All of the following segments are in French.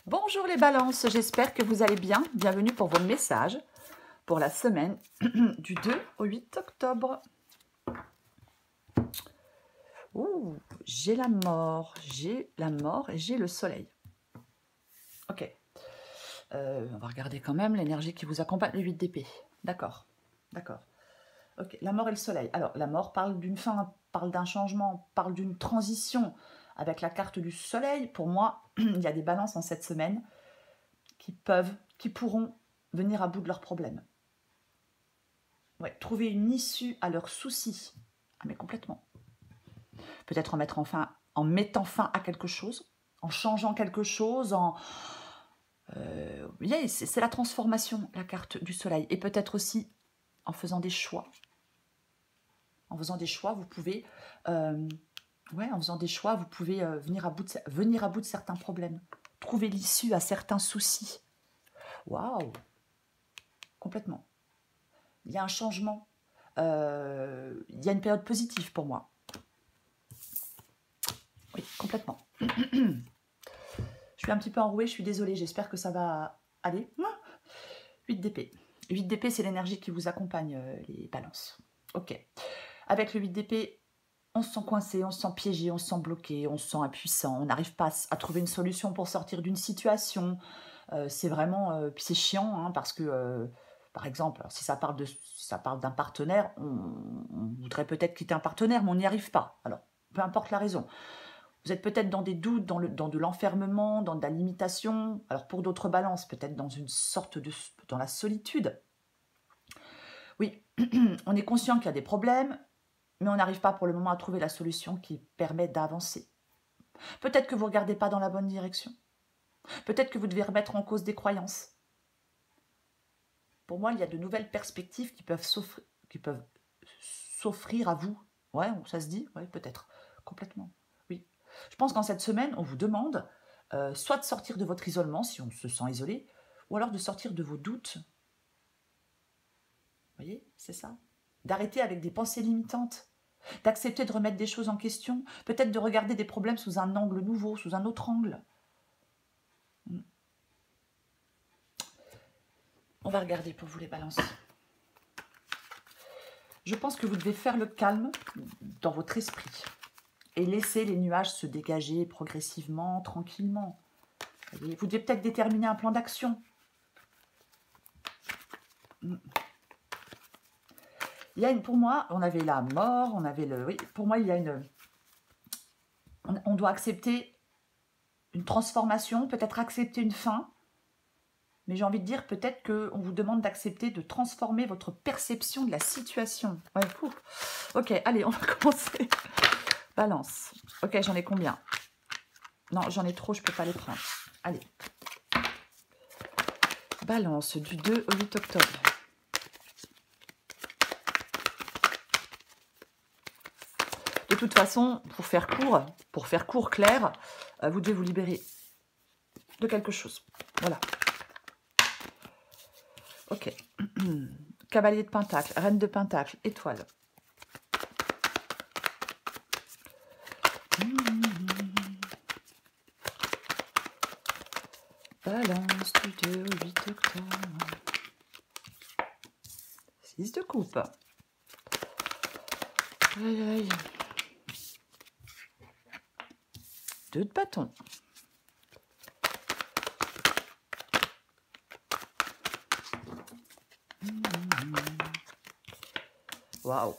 Bonjour les balances, j'espère que vous allez bien. Bienvenue pour vos messages pour la semaine du 2 au 8 octobre. Ouh, j'ai la mort et j'ai le soleil. Ok, on va regarder quand même l'énergie qui vous accompagne, le 8 d'épée. D'accord, d'accord. Ok, la mort et le soleil. Alors, la mort parle d'une fin, parle d'un changement, parle d'une transition. Avec la carte du soleil, pour moi, il y a des balances en cette semaine qui pourront venir à bout de leurs problèmes. Ouais, trouver une issue à leurs soucis. Ah, mais complètement. Peut-être en mettant fin à quelque chose, en changeant quelque chose, c'est la transformation, la carte du soleil. Et peut-être aussi en faisant des choix. En faisant des choix, vous pouvez... en faisant des choix, vous pouvez venir à bout de certains problèmes. Trouver l'issue à certains soucis. Waouh! Complètement. Il y a un changement. Il y a une période positive pour moi. Oui, complètement. Je suis un petit peu enrouée, je suis désolée, j'espère que ça va aller. 8 d'épée. 8 d'épée, c'est l'énergie qui vous accompagne, les balances. Ok. Avec le 8 d'épée, on se sent coincé, on se sent piégé, on se sent bloqué, on se sent impuissant, on n'arrive pas à trouver une solution pour sortir d'une situation. C'est vraiment... puis c'est chiant, hein, parce que... par exemple, si ça parle d'un partenaire, on voudrait peut-être quitter un partenaire, mais on n'y arrive pas. Alors, peu importe la raison. Vous êtes peut-être dans des doutes, dans de l'enfermement, dans de la limitation. Alors pour d'autres balances, peut-être dans la solitude. Oui, on est conscient qu'il y a des problèmes, mais on n'arrive pas pour le moment à trouver la solution qui permet d'avancer. Peut-être que vous ne regardez pas dans la bonne direction. Peut-être que vous devez remettre en cause des croyances. Pour moi, il y a de nouvelles perspectives qui peuvent s'offrir à vous. Ouais, ça se dit? Ouais, peut-être. Complètement. Oui. Je pense qu'en cette semaine, on vous demande soit de sortir de votre isolement, si on se sent isolé, ou alors de sortir de vos doutes. Vous voyez, c'est ça. D'arrêter avec des pensées limitantes. D'accepter de remettre des choses en question. Peut-être de regarder des problèmes sous un angle nouveau, sous un autre angle. On va regarder pour vous les balances. Je pense que vous devez faire le calme dans votre esprit et laisser les nuages se dégager progressivement, tranquillement. Vous devez peut-être déterminer un plan d'action. Pour moi, on avait la mort, on avait le... Oui, pour moi, il y a on doit accepter une transformation, peut-être accepter une fin. Mais j'ai envie de dire, peut-être qu'on vous demande d'accepter de transformer votre perception de la situation. Ouais, ok, allez, on va commencer. Balance. Ok, j'en ai combien? Non, j'en ai trop, je ne peux pas les prendre. Allez. Balance du 2 au 8 octobre. De toute façon, pour faire court, clair, vous devez vous libérer de quelque chose. Voilà. Ok. Cavalier de Pentacle, Reine de Pentacle, étoile. Balance du 2 au 8 octobre. 6 de coupe. Aïe, aïe. 2 de bâton. Waouh.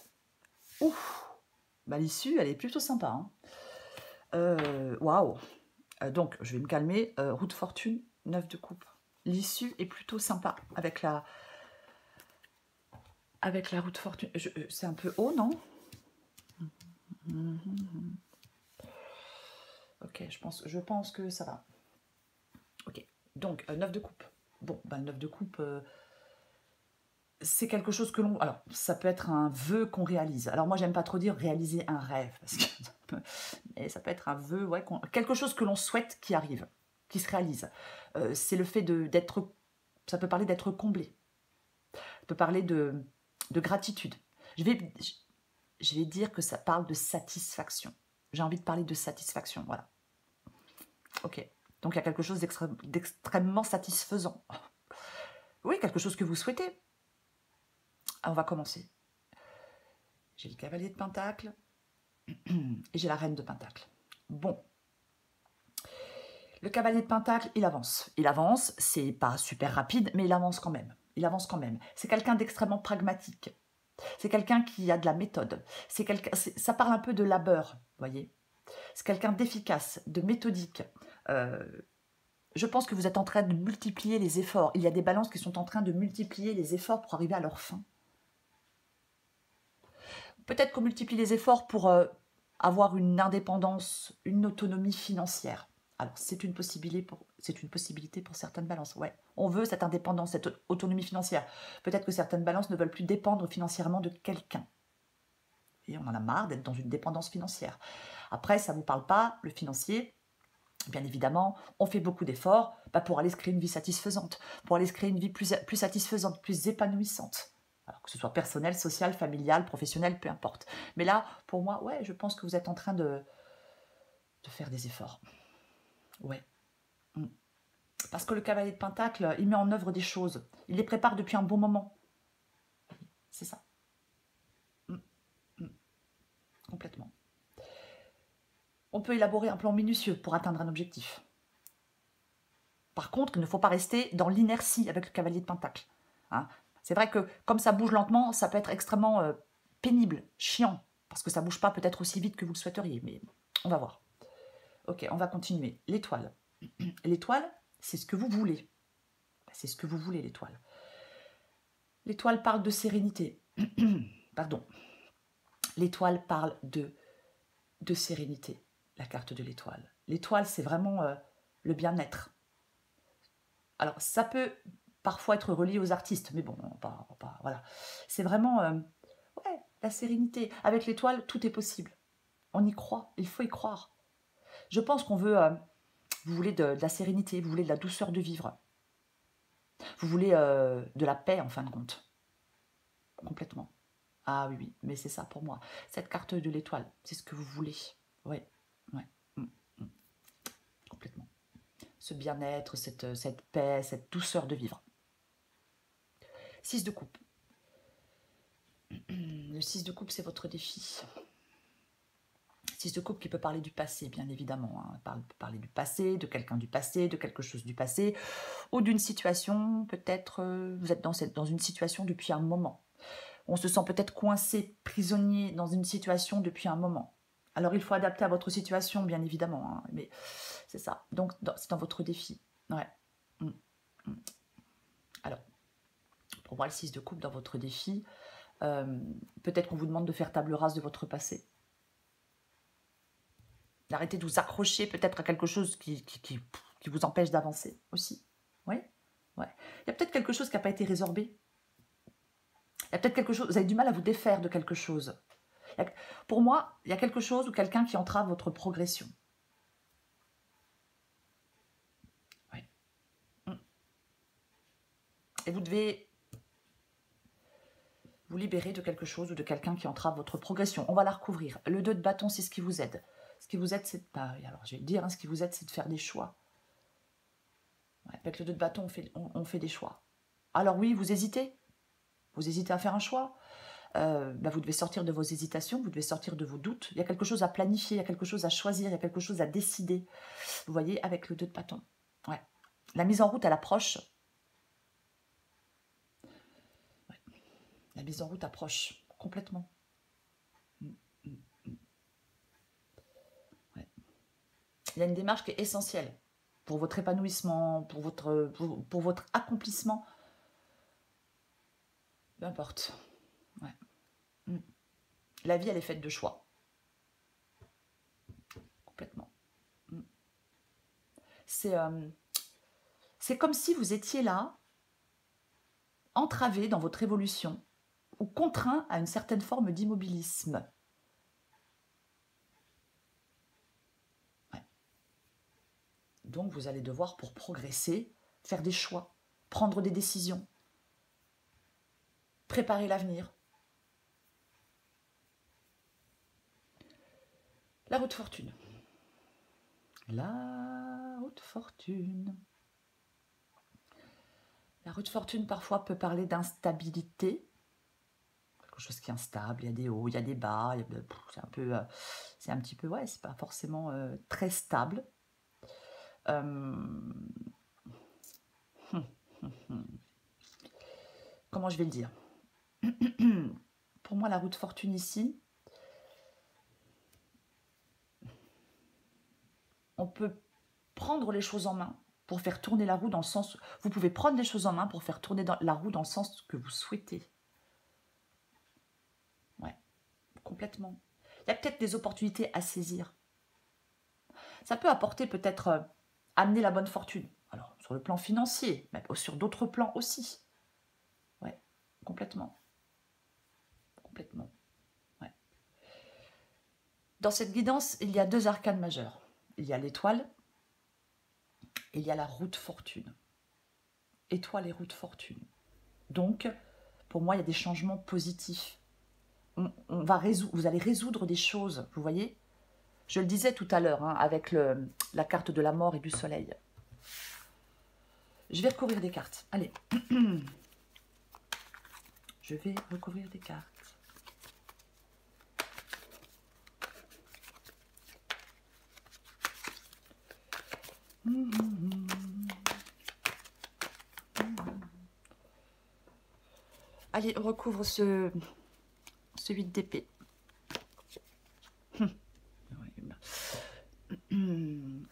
Ouf. Bah, l'issue, elle est plutôt sympa. Hein. Waouh. Donc, je vais me calmer. Roue de fortune, 9 de coupe. L'issue est plutôt sympa avec la roue de fortune. C'est un peu haut, non? Ok, je pense que ça va. Ok, donc 9 de coupe. Bon, bah, 9 de coupe, c'est quelque chose que l'on... Alors, ça peut être un vœu qu'on réalise. Alors moi, j'aime pas trop dire réaliser un rêve, parce que... mais ça peut être un vœu, ouais, quelque chose que l'on souhaite qui arrive, qui se réalise. C'est le fait d'être... Ça peut parler d'être comblé. Ça peut parler de gratitude. Je vais dire que ça parle de satisfaction. J'ai envie de parler de satisfaction, voilà. Ok, Donc il y a quelque chose d'extrêmement satisfaisant. Oui, quelque chose que vous souhaitez. On va commencer. J'ai le cavalier de Pentacle et j'ai la reine de Pentacle. Bon. Le cavalier de Pentacle, il avance. Il avance, c'est pas super rapide, mais il avance quand même. Il avance quand même. C'est quelqu'un d'extrêmement pragmatique. C'est quelqu'un qui a de la méthode. Ça parle un peu de labeur, vous voyez. C'est quelqu'un d'efficace, de méthodique. Je pense que vous êtes en train de multiplier les efforts. Il y a des balances qui sont en train de multiplier les efforts pour arriver à leur fin. Peut-être qu'on multiplie les efforts pour avoir une indépendance, une autonomie financière. Alors, c'est une possibilité pour certaines balances. Ouais, on veut cette indépendance, cette autonomie financière. Peut-être que certaines balances ne veulent plus dépendre financièrement de quelqu'un. Et on en a marre d'être dans une dépendance financière. Après, ça ne vous parle pas, le financier. Bien évidemment, on fait beaucoup d'efforts pour aller se créer une vie satisfaisante, pour aller se créer une vie plus satisfaisante, plus épanouissante. Alors que ce soit personnel, social, familial, professionnel, peu importe. Mais là, pour moi, ouais, je pense que vous êtes en train de faire des efforts. Ouais. Parce que le cavalier de Pentacle, il met en œuvre des choses. Il les prépare depuis un bon moment. C'est ça. Complètement. On peut élaborer un plan minutieux pour atteindre un objectif. Par contre, il ne faut pas rester dans l'inertie avec le cavalier de Pentacle. Hein. C'est vrai que comme ça bouge lentement, ça peut être extrêmement pénible, chiant, parce que ça ne bouge pas peut-être aussi vite que vous le souhaiteriez, mais on va voir. Ok, on va continuer. L'étoile. L'étoile, c'est ce que vous voulez. C'est ce que vous voulez, l'étoile. L'étoile parle de sérénité. Pardon. L'étoile parle de sérénité, la carte de l'étoile. L'étoile, c'est vraiment le bien-être. Alors, ça peut parfois être relié aux artistes, mais bon, voilà. C'est vraiment ouais, la sérénité. Avec l'étoile, tout est possible. On y croit, il faut y croire. Je pense qu'on veut, vous voulez de la sérénité, vous voulez de la douceur de vivre. Vous voulez de la paix, en fin de compte. Complètement. Ah oui, mais c'est ça pour moi. Cette carte de l'étoile, c'est ce que vous voulez. Oui, ouais. Complètement. Ce bien-être, cette paix, cette douceur de vivre. 6 de coupe. Le 6 de coupe, c'est votre défi. 6 de coupe qui peut parler du passé, bien évidemment. Hein. Parler du passé, de quelqu'un du passé, de quelque chose du passé, ou d'une situation, peut-être, vous êtes dans une situation depuis un moment. On se sent peut-être coincé, prisonnier dans une situation depuis un moment. Alors, il faut adapter à votre situation, bien évidemment. Hein, mais c'est ça. Donc, c'est dans votre défi. Ouais. Alors, pour moi, le 6 de coupe dans votre défi, peut-être qu'on vous demande de faire table rase de votre passé. D'arrêter de vous accrocher peut-être à quelque chose qui vous empêche d'avancer aussi. Oui, ouais. Il y a peut-être quelque chose qui n'a pas été résorbé. Il y a peut-être quelque chose, vous avez du mal à vous défaire de quelque chose. Pour moi, il y a quelque chose ou quelqu'un qui entrave votre progression. Oui. Et vous devez vous libérer de quelque chose ou de quelqu'un qui entrave votre progression. On va la recouvrir. Le 2 de bâton, c'est ce qui vous aide. Ce qui vous aide, c'est... alors, je vais le dire, hein, ce qui vous aide, c'est de faire des choix. Ouais, avec le 2 de bâton, on fait des choix. Alors oui, vous hésitez. Vous hésitez à faire un choix. Vous devez sortir de vos hésitations, vous devez sortir de vos doutes. Il y a quelque chose à planifier, il y a quelque chose à choisir, il y a quelque chose à décider. Vous voyez, avec le 2 de bâton. Ouais. La mise en route, elle approche. Ouais. La mise en route approche complètement. Ouais. Il y a une démarche qui est essentielle pour votre épanouissement, pour votre accomplissement. Peu importe. Ouais. La vie, elle est faite de choix. Complètement. C'est comme si vous étiez là, entravé dans votre évolution, ou contraint à une certaine forme d'immobilisme. Ouais. Donc vous allez devoir, pour progresser, faire des choix, prendre des décisions, préparer l'avenir. La roue de fortune. La roue de fortune. La roue de fortune, parfois, peut parler d'instabilité. Quelque chose qui est instable, il y a des hauts, il y a des bas. C'est un petit peu, ouais, c'est pas forcément très stable. Comment je vais le dire? Pour moi, la roue de fortune ici, on peut prendre les choses en main pour faire tourner la roue dans le sens... Vous pouvez prendre les choses en main pour faire tourner la roue dans le sens que vous souhaitez. Ouais, complètement. Il y a peut-être des opportunités à saisir. Ça peut apporter peut-être amener la bonne fortune. Alors, sur le plan financier, mais sur d'autres plans aussi. Ouais, complètement. Complètement. Ouais. Dans cette guidance, il y a 2 arcanes majeurs. Il y a l'étoile et il y a la roue de fortune. Étoile et roue de fortune. Donc, pour moi, il y a des changements positifs. Vous allez résoudre des choses, vous voyez? Je le disais tout à l'heure, hein, avec la carte de la mort et du soleil. Je vais recouvrir des cartes. Allez. Je vais recouvrir des cartes. Allez, on recouvre ce 8 d'épée.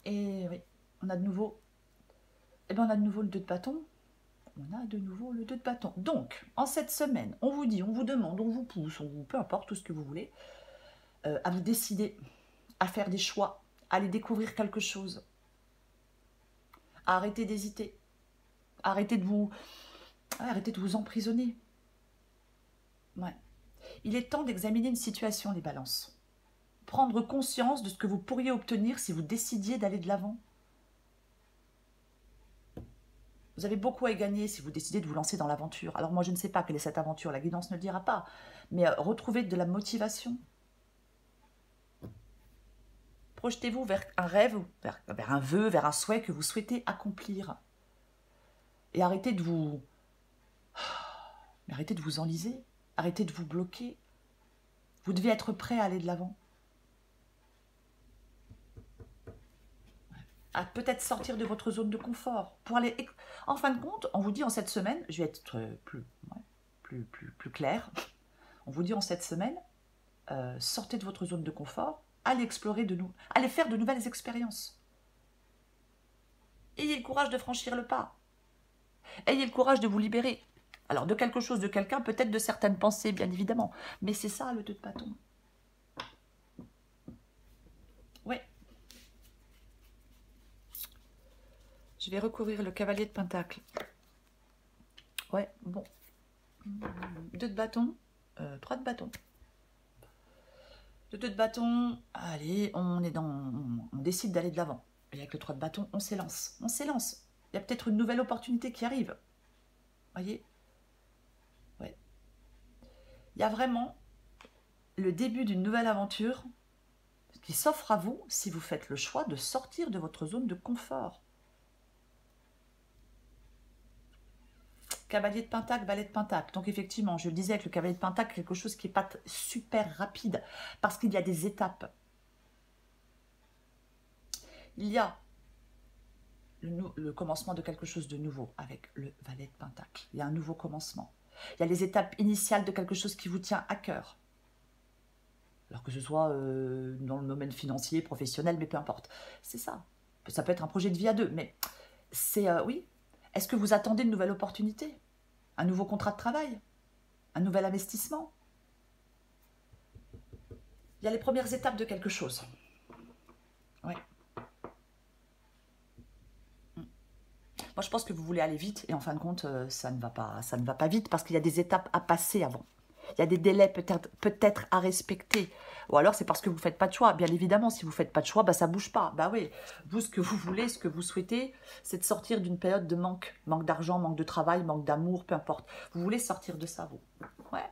Et oui, on a de nouveau... Eh bien, on a de nouveau le 2 de bâton. On a de nouveau le 2 de bâton. Donc, en cette semaine, on vous dit, on vous demande, on vous pousse, peu importe, tout ce que vous voulez, à vous décider, à faire des choix, à aller découvrir quelque chose, à arrêter d'hésiter, arrêter de vous emprisonner. Ouais. Il est temps d'examiner une situation, les balances. Prendre conscience de ce que vous pourriez obtenir si vous décidiez d'aller de l'avant. Vous avez beaucoup à gagner si vous décidez de vous lancer dans l'aventure. Alors moi, je ne sais pas quelle est cette aventure, la guidance ne le dira pas. Mais retrouvez de la motivation. Projetez-vous vers un rêve, vers un vœu, vers un souhait que vous souhaitez accomplir. Et arrêtez de vous enliser. Arrêtez de vous bloquer. Vous devez être prêt à aller de l'avant. À peut-être sortir de votre zone de confort. Pour aller... En fin de compte, on vous dit en cette semaine, je vais être plus clair, on vous dit en cette semaine, sortez de votre zone de confort, allez explorer allez faire de nouvelles expériences. Ayez le courage de franchir le pas. Ayez le courage de vous libérer. Alors de quelque chose, de quelqu'un, peut-être de certaines pensées, bien évidemment. Mais c'est ça le 2 de bâton. Oui. Je vais recouvrir le cavalier de pentacle. Ouais, bon. 2 de bâton, 3 de bâton. Le 2 de bâton, allez, on décide d'aller de l'avant. Et avec le 3 de bâton, on s'élance. On s'élance. Il y a peut-être une nouvelle opportunité qui arrive. Voyez? Ouais. Il y a vraiment le début d'une nouvelle aventure qui s'offre à vous si vous faites le choix de sortir de votre zone de confort. Cavalier de pentacle, valet de pentacle. Donc effectivement, je le disais avec le cavalier de pentacle, quelque chose qui n'est pas super rapide parce qu'il y a des étapes. Il y a le commencement de quelque chose de nouveau avec le valet de pentacle. Il y a un nouveau commencement. Il y a les étapes initiales de quelque chose qui vous tient à cœur. Alors que ce soit dans le domaine financier, professionnel, mais peu importe. C'est ça. Ça peut être un projet de vie à deux, mais c'est, oui. Est-ce que vous attendez une nouvelle opportunité? Un nouveau contrat de travail? Un nouvel investissement? Il y a les premières étapes de quelque chose. Ouais. Moi, je pense que vous voulez aller vite et en fin de compte, ça ne va pas vite parce qu'il y a des étapes à passer avant. Il y a des délais peut-être à respecter. Ou alors, c'est parce que vous ne faites pas de choix. Bien évidemment, si vous ne faites pas de choix, bah, ça ne bouge pas. Bah oui, vous, ce que vous voulez, ce que vous souhaitez, c'est de sortir d'une période de manque. Manque d'argent, manque de travail, manque d'amour, peu importe. Vous voulez sortir de ça, vous. Ouais.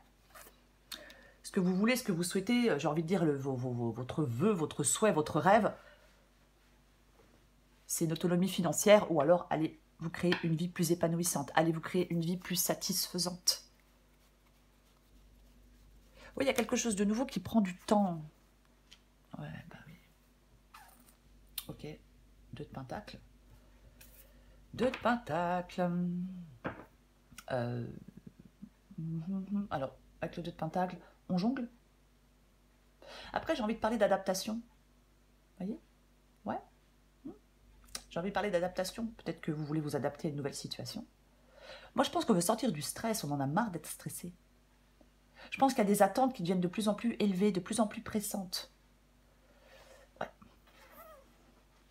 Ce que vous voulez, ce que vous souhaitez, j'ai envie de dire, votre vœu, votre souhait, votre rêve, c'est une autonomie financière, ou alors allez vous créer une vie plus épanouissante, allez vous créer une vie plus satisfaisante. Oui, il y a quelque chose de nouveau qui prend du temps. Ouais, bah oui. Ok, 2 de pentacles. 2 de pentacles. Alors, avec le 2 de pentacles, on jongle. Après, j'ai envie de parler d'adaptation. Vous voyez? Ouais. J'ai envie de parler d'adaptation. Peut-être que vous voulez vous adapter à une nouvelle situation. Moi, je pense qu'on veut sortir du stress. On en a marre d'être stressé. Je pense qu'il y a des attentes qui deviennent de plus en plus élevées, de plus en plus pressantes. Ouais.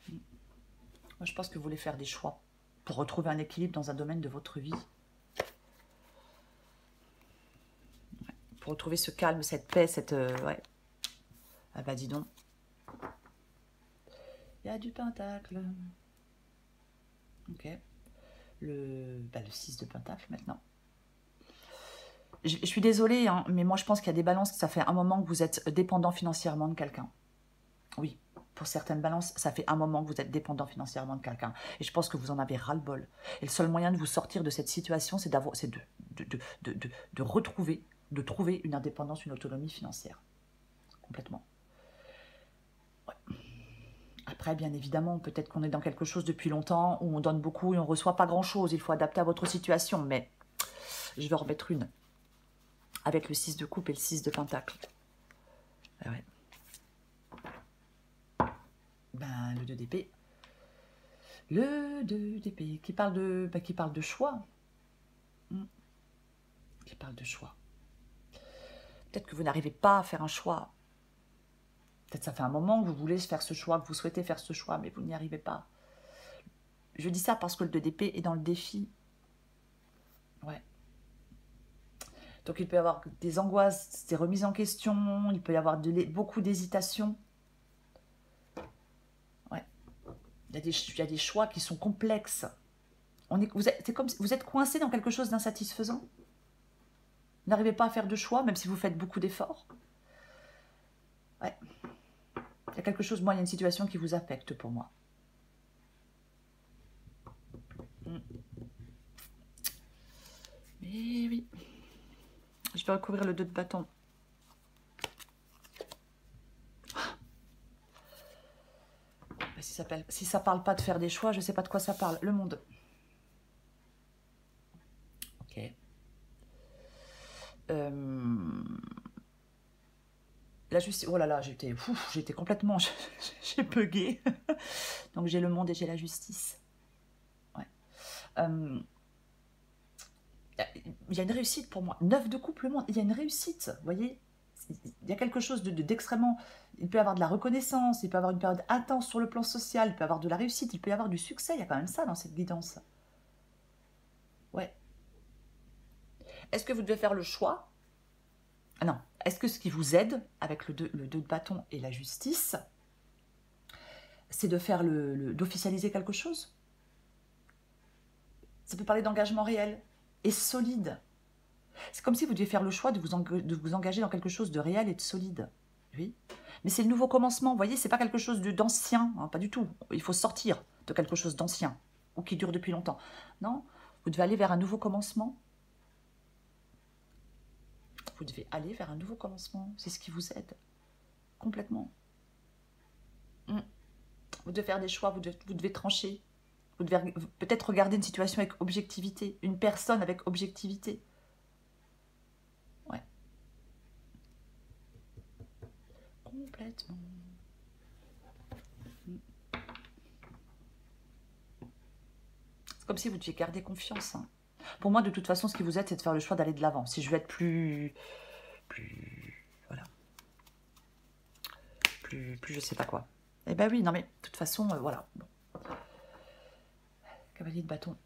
Moi, je pense que vous voulez faire des choix pour retrouver un équilibre dans un domaine de votre vie. Ouais. Pour retrouver ce calme, cette paix, cette... ouais. Ah bah dis donc. Il y a du pentacle. Ok. Le 6 de pentacle maintenant. Je suis désolée, hein, mais moi je pense qu'il y a des balances, ça fait un moment que vous êtes dépendant financièrement de quelqu'un. Oui, pour certaines balances, ça fait un moment que vous êtes dépendant financièrement de quelqu'un. Et je pense que vous en avez ras-le-bol. Et le seul moyen de vous sortir de cette situation, c'est de retrouver, de trouver une indépendance, une autonomie financière. Complètement. Ouais. Après, bien évidemment, peut-être qu'on est dans quelque chose depuis longtemps, où on donne beaucoup et on ne reçoit pas grand-chose. Il faut adapter à votre situation, mais je vais en remettre une. Avec le 6 de coupe et le 6 de pentacle. Ah ouais. Ben, le 2 d'épée. Le 2 d'épée qui parle de choix. Qui parle de choix. Peut-être que vous n'arrivez pas à faire un choix. Peut-être ça fait un moment que vous voulez faire ce choix, que vous souhaitez faire ce choix, mais vous n'y arrivez pas. Je dis ça parce que le 2 d'épée est dans le défi. Ouais. Donc il peut y avoir des angoisses, des remises en question, il peut y avoir beaucoup d'hésitation. Ouais. Il y a des choix qui sont complexes. C'est comme si vous êtes coincé dans quelque chose d'insatisfaisant. Vous n'arrivez pas à faire de choix, même si vous faites beaucoup d'efforts. Ouais. Il y a quelque chose, moi, il y a une situation qui vous affecte pour moi. Mais oui. Je vais recouvrir le 2 de bâton. Si ça parle pas de faire des choix, je ne sais pas de quoi ça parle. Le monde. Ok. La justice. Oh là là, j'étais complètement... j'ai bugué. Donc j'ai le monde et j'ai la justice. Ouais. Il y a une réussite pour moi. 9 de coupe, le monde. Il y a une réussite, vous voyez. Il y a quelque chose d'extrêmement... Il peut y avoir de la reconnaissance, il peut y avoir une période intense sur le plan social, il peut y avoir de la réussite, il peut y avoir du succès. Il y a quand même ça dans cette guidance. Ouais. Est-ce que vous devez faire le choix? Non. Est-ce que ce qui vous aide, avec le 2 de bâton et la justice, c'est de faire d'officialiser quelque chose? Ça peut parler d'engagement réel et solide. C'est comme si vous deviez faire le choix de vous engager dans quelque chose de réel et de solide. Oui. Mais c'est le nouveau commencement, vous voyez, c'est pas quelque chose d'ancien, hein, pas du tout. Il faut sortir de quelque chose d'ancien, ou qui dure depuis longtemps. Non, vous devez aller vers un nouveau commencement. Vous devez aller vers un nouveau commencement, c'est ce qui vous aide, complètement. Vous devez faire des choix, vous devez trancher. Vous devez peut-être regarder une situation avec objectivité, une personne avec objectivité. Ouais. Complètement. C'est comme si vous deviez garder confiance. Hein. Pour moi, de toute façon, ce qui vous aide, c'est de faire le choix d'aller de l'avant. Si je veux être plus... Voilà. Plus je sais pas quoi. Eh ben oui, non mais, de toute façon, voilà. Bon. Cavalier de bâton.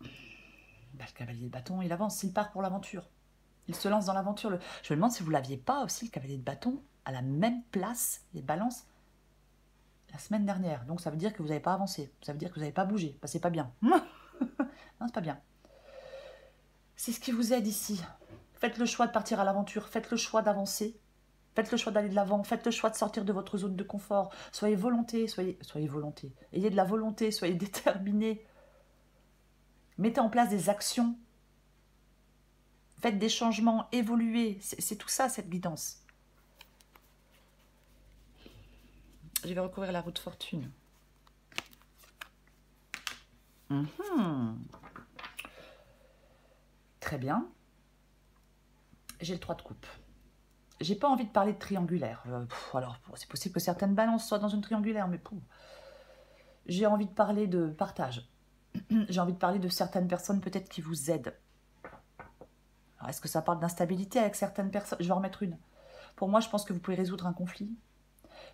Ben, le cavalier de bâton, il avance, il part pour l'aventure. Il se lance dans l'aventure. Je me demande si vous ne l'aviez pas aussi, le cavalier de bâton, à la même place, les balances, la semaine dernière. Donc ça veut dire que vous n'avez pas avancé. Ça veut dire que vous n'avez pas bougé. Ben, c'est pas bien. Non, c'est pas bien. C'est ce qui vous aide ici. Faites le choix de partir à l'aventure. Faites le choix d'avancer. Faites le choix d'aller de l'avant, faites le choix de sortir de votre zone de confort. Soyez volonté, soyez volonté. Ayez de la volonté, soyez déterminés. Mettez en place des actions. Faites des changements, évoluez. C'est tout ça, cette guidance. Je vais recouvrir la roue de fortune. Très bien. J'ai le 3 de coupe. J'ai pas envie de parler de triangulaire. Alors, c'est possible que certaines balances soient dans une triangulaire, mais j'ai envie de parler de partage. J'ai envie de parler de certaines personnes peut-être qui vous aident. Est-ce que ça parle d'instabilité avec certaines personnes? Je vais en remettre une. Pour moi, je pense que vous pouvez résoudre un conflit.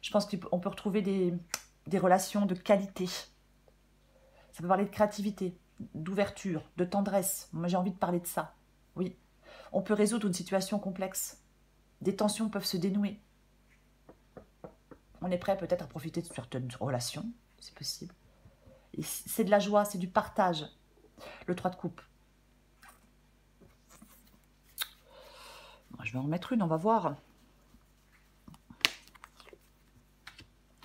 Je pense qu'on peut retrouver des relations de qualité. Ça peut parler de créativité, d'ouverture, de tendresse. Moi, j'ai envie de parler de ça. Oui. On peut résoudre une situation complexe. Des tensions peuvent se dénouer. On est prêt peut-être à profiter de certaines relations. C'est possible. C'est de la joie, c'est du partage. Le 3 de coupe. Je vais en mettre une, on va voir.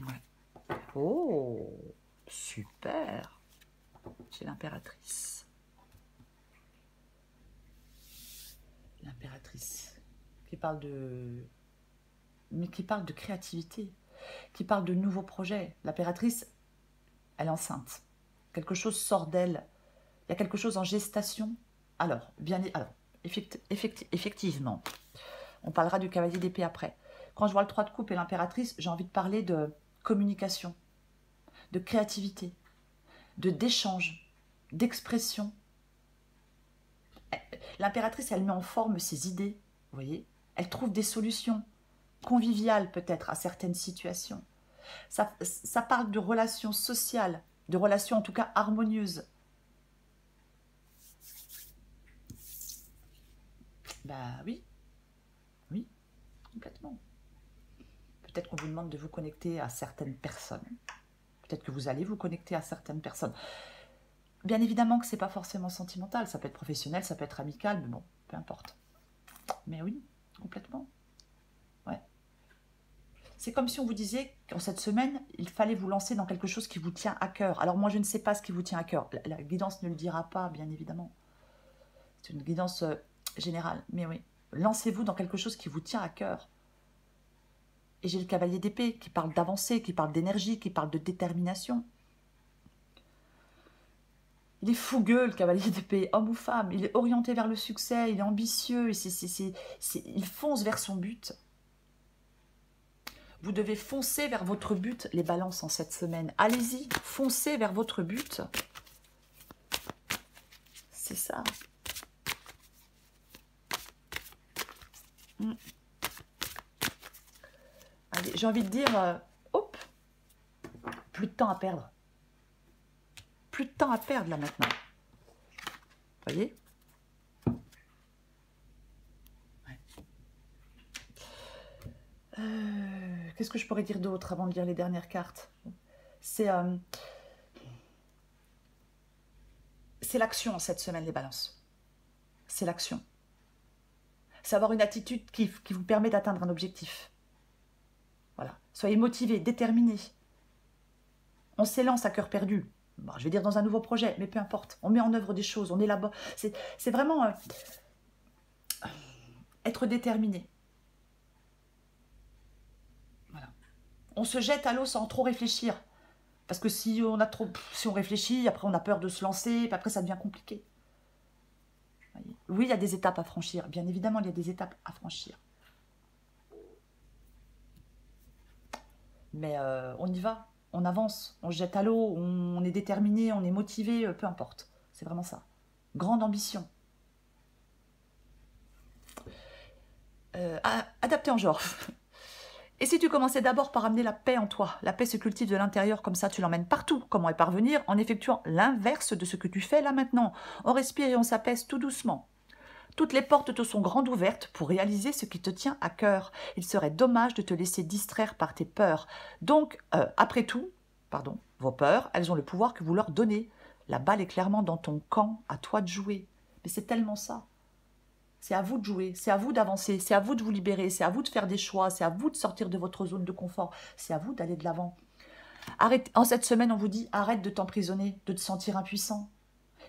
Ouais. Oh, super. J'ai l'impératrice. L'impératrice qui parle de créativité, qui parle de nouveaux projets. L'impératrice, elle est enceinte. Quelque chose sort d'elle. Il y a quelque chose en gestation. Alors, effectivement, on parlera du cavalier d'épée après. Quand je vois le 3 de coupe et l'impératrice, j'ai envie de parler de communication, de créativité, d'échange, d'expression. L'impératrice, elle met en forme ses idées, vous voyez. Elle trouve des solutions conviviales peut-être à certaines situations. Ça parle de relations sociales, de relations en tout cas harmonieuses. Bah oui, oui, complètement. Peut-être qu'on vous demande de vous connecter à certaines personnes. Peut-être que vous allez vous connecter à certaines personnes. Bien évidemment que ce n'est pas forcément sentimental, ça peut être professionnel, ça peut être amical, mais bon, peu importe. Mais oui, complètement. Ouais. C'est comme si on vous disait qu'en cette semaine, il fallait vous lancer dans quelque chose qui vous tient à cœur. Alors moi, je ne sais pas ce qui vous tient à cœur. La guidance ne le dira pas, bien évidemment. C'est une guidance générale. Mais oui, lancez-vous dans quelque chose qui vous tient à cœur. Et j'ai le cavalier d'épée qui parle d'avancer, qui parle d'énergie, qui parle de détermination. Il est fougueux, le cavalier d'épée, homme ou femme. Il est orienté vers le succès, il est ambitieux, il fonce vers son but. Vous devez foncer vers votre but, les balances, en cette semaine. Allez-y, foncez vers votre but. C'est ça. Allez, j'ai envie de dire, hop, plus de temps à perdre. Plus de temps à perdre, là, maintenant. Vous voyez? Ouais. Qu'est-ce que je pourrais dire d'autre avant de lire les dernières cartes? C'est l'action en cette semaine, les balances. C'est l'action. C'est avoir une attitude qui vous permet d'atteindre un objectif. Voilà. Soyez motivés, déterminés. On s'élance à cœur perdu. Bon, je vais dire dans un nouveau projet, mais peu importe. On met en œuvre des choses, on élabore. C'est vraiment être déterminé. Voilà. On se jette à l'eau sans trop réfléchir. Parce que si on réfléchit, après on a peur de se lancer, puis après ça devient compliqué. Voyez. Oui, il y a des étapes à franchir. Bien évidemment, il y a des étapes à franchir. Mais on y va, on avance, on se jette à l'eau, on est déterminé, on est motivé, peu importe. C'est vraiment ça. Grande ambition. Adapté en genre. Et si tu commençais d'abord par amener la paix en toi? La paix se cultive de l'intérieur, comme ça tu l'emmènes partout. Comment y parvenir? En effectuant l'inverse de ce que tu fais là maintenant. On respire et on s'apaise tout doucement. Toutes les portes te sont grandes ouvertes pour réaliser ce qui te tient à cœur. Il serait dommage de te laisser distraire par tes peurs. Donc, après tout, vos peurs, elles ont le pouvoir que vous leur donnez. La balle est clairement dans ton camp, à toi de jouer. Mais c'est tellement ça. C'est à vous de jouer, c'est à vous d'avancer, c'est à vous de vous libérer, c'est à vous de faire des choix, c'est à vous de sortir de votre zone de confort, c'est à vous d'aller de l'avant. En cette semaine, on vous dit, arrête de t'emprisonner, de te sentir impuissant.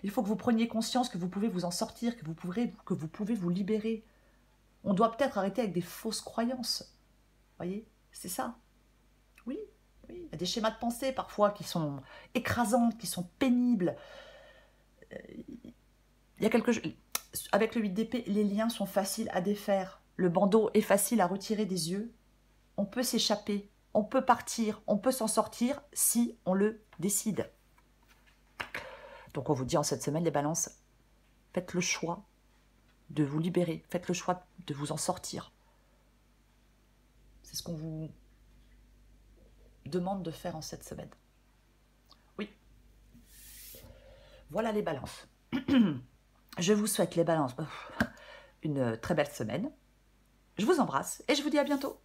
Il faut que vous preniez conscience que vous pouvez vous en sortir, que vous pouvez vous libérer. On doit peut-être arrêter avec des fausses croyances. Vous voyez, c'est ça. Oui, oui, il y a des schémas de pensée parfois qui sont écrasants, qui sont pénibles. Il y a quelque chose... Avec le 8 d'épée, les liens sont faciles à défaire. Le bandeau est facile à retirer des yeux. On peut s'échapper, on peut partir, on peut s'en sortir si on le décide. Donc on vous dit en cette semaine, les balances, faites le choix de vous libérer, faites le choix de vous en sortir. C'est ce qu'on vous demande de faire en cette semaine. Oui. Voilà les balances. Je vous souhaite, les balances, une très belle semaine. Je vous embrasse et je vous dis à bientôt.